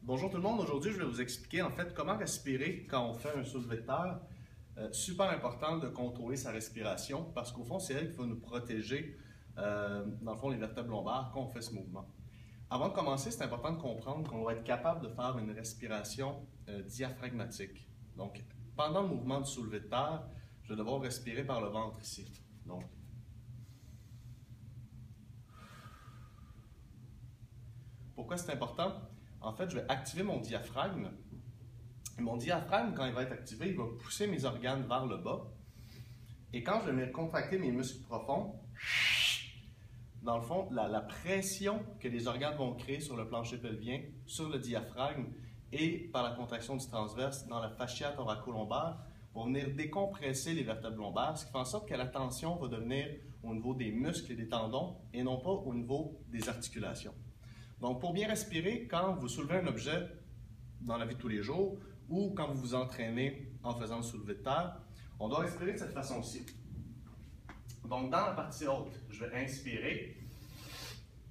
Bonjour tout le monde, aujourd'hui je vais vous expliquer en fait comment respirer quand on fait un soulevé de terre. Super important de contrôler sa respiration parce qu'au fond c'est elle qui va nous protéger dans le fond les vertèbres lombaires quand on fait ce mouvement. Avant de commencer, c'est important de comprendre qu'on doit être capable de faire une respiration diaphragmatique. Donc pendant le mouvement du soulevé de terre, je vais devoir respirer par le ventre ici. Donc, pourquoi c'est important? En fait, je vais activer mon diaphragme. Et mon diaphragme, quand il va être activé, il va pousser mes organes vers le bas. Et quand je vais contracter mes muscles profonds, dans le fond, la pression que les organes vont créer sur le plancher pelvien, sur le diaphragme et par la contraction du transverse dans la fascia thoracolombaire, vont venir décompresser les vertèbres lombaires, ce qui fait en sorte que la tension va devenir au niveau des muscles et des tendons et non pas au niveau des articulations. Donc, pour bien respirer, quand vous soulevez un objet dans la vie de tous les jours ou quand vous vous entraînez en faisant le soulevé de terre, on doit respirer de cette façon-ci. Donc, dans la partie haute, je vais inspirer,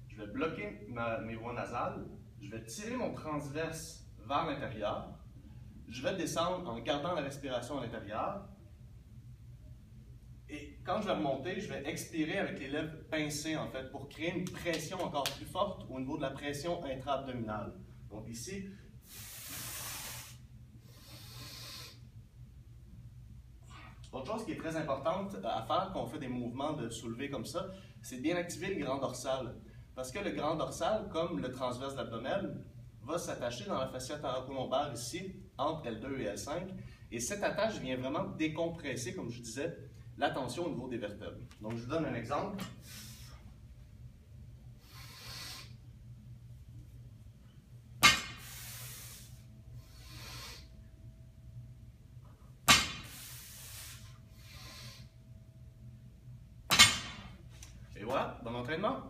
je vais bloquer mes voies nasales, je vais tirer mon transverse vers l'intérieur, je vais descendre en gardant la respiration à l'intérieur. Et quand je vais remonter, je vais expirer avec les lèvres pincées en fait pour créer une pression encore plus forte au niveau de la pression intra-abdominale. Donc ici, autre chose qui est très importante à faire quand on fait des mouvements de soulevé comme ça, c'est de bien activer le grand dorsal. Parce que le grand dorsal, comme le transverse de l'abdomen, va s'attacher dans la fascia thoracolombaire ici, entre L2 et L5. Et cette attache vient vraiment décompresser, comme je disais, la tension au niveau des vertèbres. Donc, je vous donne un exemple. Et voilà, bon entraînement.